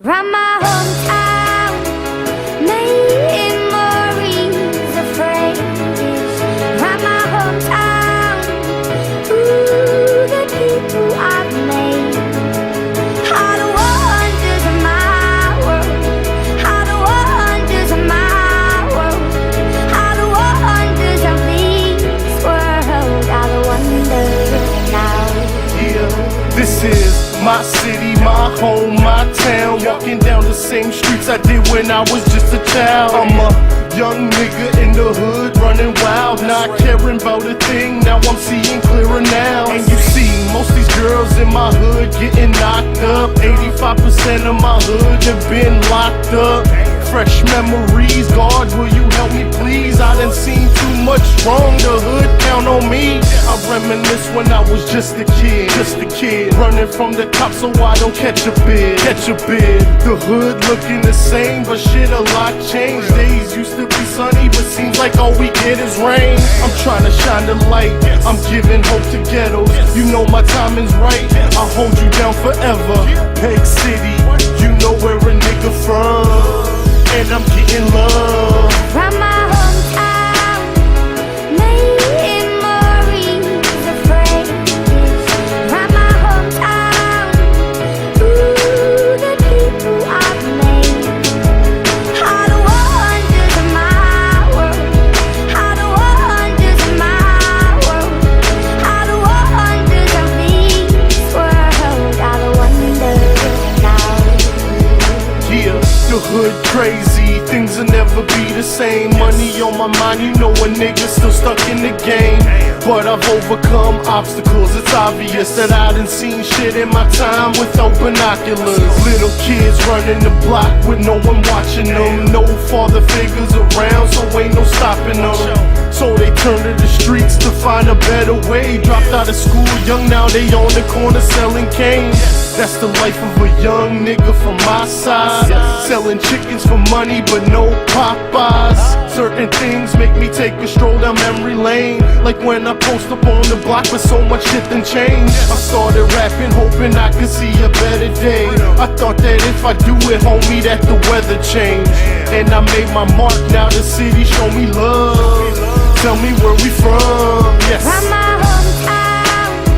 Round my hometown, memories of phrases. Round my hometown, ooh, the people I've made. All the wonders of my world, all the wonders of my world, all the wonders of this world, all the wonders now. Yeah, this is my city, my home, my town. Walking down the same streets I did when I was just a child. I'm a young nigga in the hood, running wild, not caring about a thing. Now I'm seeing clearer now. And you see, most these girls in my hood getting knocked up. 85% of my hood have been locked up. Fresh memories, God, will you help me please? I done seen too much wrong, the hood count on me. I reminisce when I was just a kid, running from the cops so I don't catch a bid. The hood looking the same, but shit a lot changed. Days used to be sunny, but seems like all we get is rain. I'm trying to shine the light, I'm giving hope to ghettos. You know my timing's right, I'll hold you down forever. Peg City, you know where a nigga from. And I'm getting love. Round my hometown, memories of phrases. Round my hometown, ooh, the people I've made. All the wonders of my world, all the wonders of my world, all the wonders of this world, all the wonders now. Yeah, the hood crazy, things will never be the same. Money on my mind, you know a nigga still stuck in the game. But I've overcome obstacles, it's obvious that I done seen shit in my time without binoculars. Little kids running the block with no one watching them. No father figures around, so ain't no stopping them. So they turn to the streets to find a better way. Dropped out of school young, now they on the corner selling cane. That's the life of a young nigga from my side. Selling chickens for money but no Popeyes. Certain things make me take a stroll down memory lane. Like when I post up on the block but so much shit done changed. I started rapping hoping I could see a better day. I thought that if I do it, homie, that the weather changed. And I made my mark, now the city show me love. Tell me where we from, yes. Round my hometown,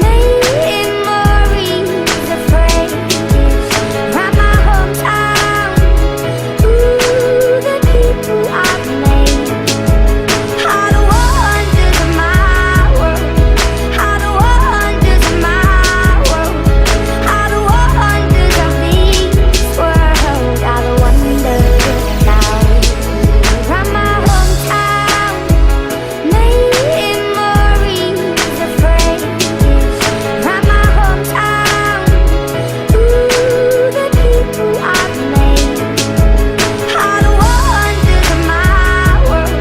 memories of phrases. Round my hometown, ooh, the people I've made. All the wonders of my world, all the wonders of my world, all the wonders of this world, all the wonders now. Round my hometown, memories of phrases. Round my hometown, ooh, the people I've made. All the wonders of my world,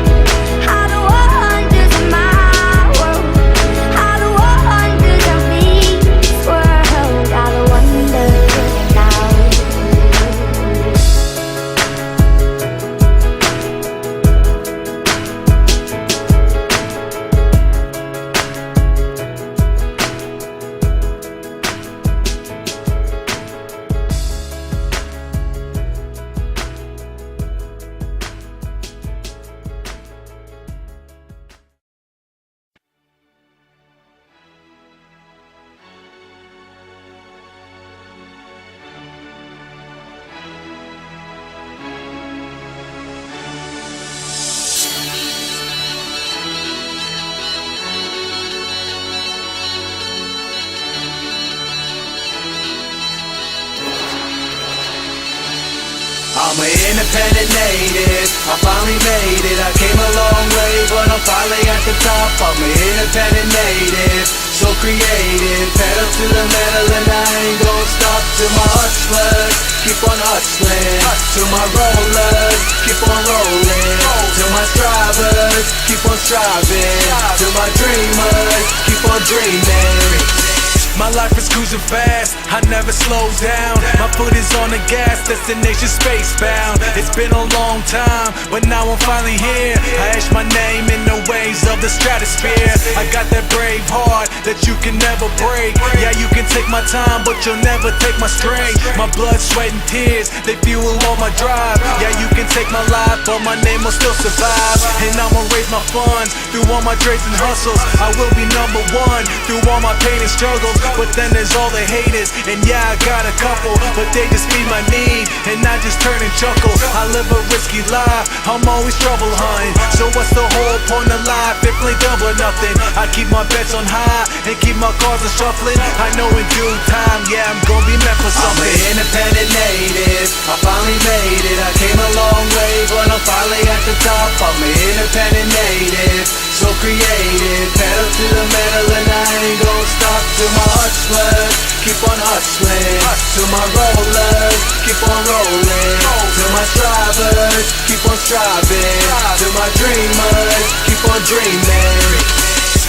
all the wonders of my world, all the wonders of this world, all the wonders now. I'm an independent native, I finally made it. I came a long way, but I'm finally at the top. I'm an independent native, so creative. Pedal to the metal and I ain't gon' stop. To my hustlers, keep on hustling. To my rollers, keep on rolling. To my strivers, keep on striving. To my dreamers, keep on dreaming. My life is cruising fast, I never slow down. My foot is on the gas, destination space bound. It's been a long time, but now I'm finally here. I etch my name in the waves of the stratosphere. I got that brave heart that you can never break. Yeah, you can take my time, but you'll never take my strength. My blood, sweat, and tears, they fuel all my drive. Yeah, you can take my life, but my name will still survive. And I'ma raise my funds through all my trades and hustles. I will be number one through all my pain and struggles. But then there's all the haters, and yeah, I got a couple, but they just feed my need, and I just turn and chuckle. I live a risky life, I'm always trouble hunting. So what's the whole point of life if play double or nothing? I keep my bets on high, and keep my cards a shuffling. I know in due time, yeah, I'm gonna be meant for something. I'm an independent native, I finally made it. I came a long way, but I'm finally at the top. I'm an independent native, so creative. Pedal to the metal and I ain't gon' stop. To my hustlers, keep on hustling. To my rollers, keep on rolling. To my strivers, keep on striving. To my dreamers, keep on dreaming.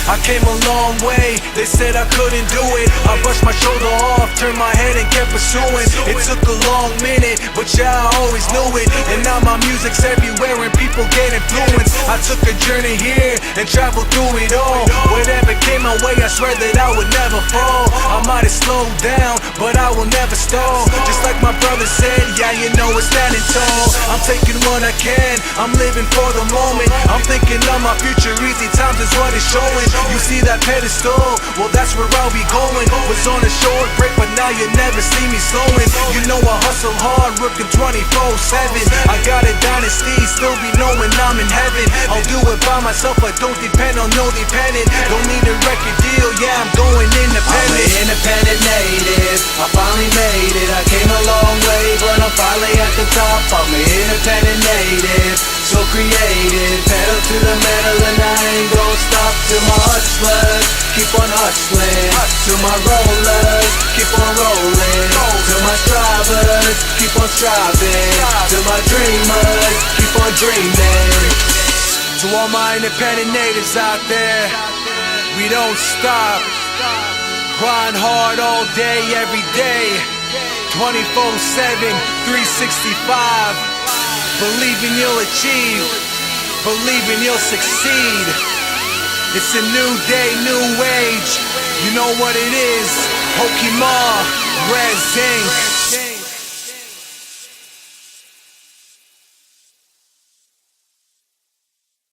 I came a long way, they said I couldn't do it. I brushed my shoulder off, turned my head and kept pursuing. It took a long minute, but yeah, I always knew it. And now my music's everywhere and people get influenced. I took a journey here and traveled through it all. Whatever came my way, I swear that I would never fall. I might have slowed down, but I will never stall. Just like my brother said, yeah, you know it's standing tall. I'm taking what I can, I'm living for the moment. I'm thinking of my future, easy times is what it's showing. You see that pedestal? Well, that's where I'll be going. Was on a short break, but now you never see me slowing. You know I hustle hard, working 24/7. I got a dynasty, still be knowing I'm in heaven. I'll do it by myself, I don't depend on no dependent. Don't need a record deal, yeah, I'm going independent. I'm an independent native, I finally made it. I came a long way, but I'm finally at the top. I'm an independent native, so creative. Pedal to the metal and I ain't gon' stop. To my hustlers, keep on hustling. To my rollers, keep on rolling. To my strivers, keep on striving. To my dreamers, keep on dreaming. To all my independent natives out there, we don't stop. Grind hard all day, every day. 24/7, 365. Believing you'll achieve, believing you'll succeed. It's a new day, new age. You know what it is. Pokemon, Red Zinc.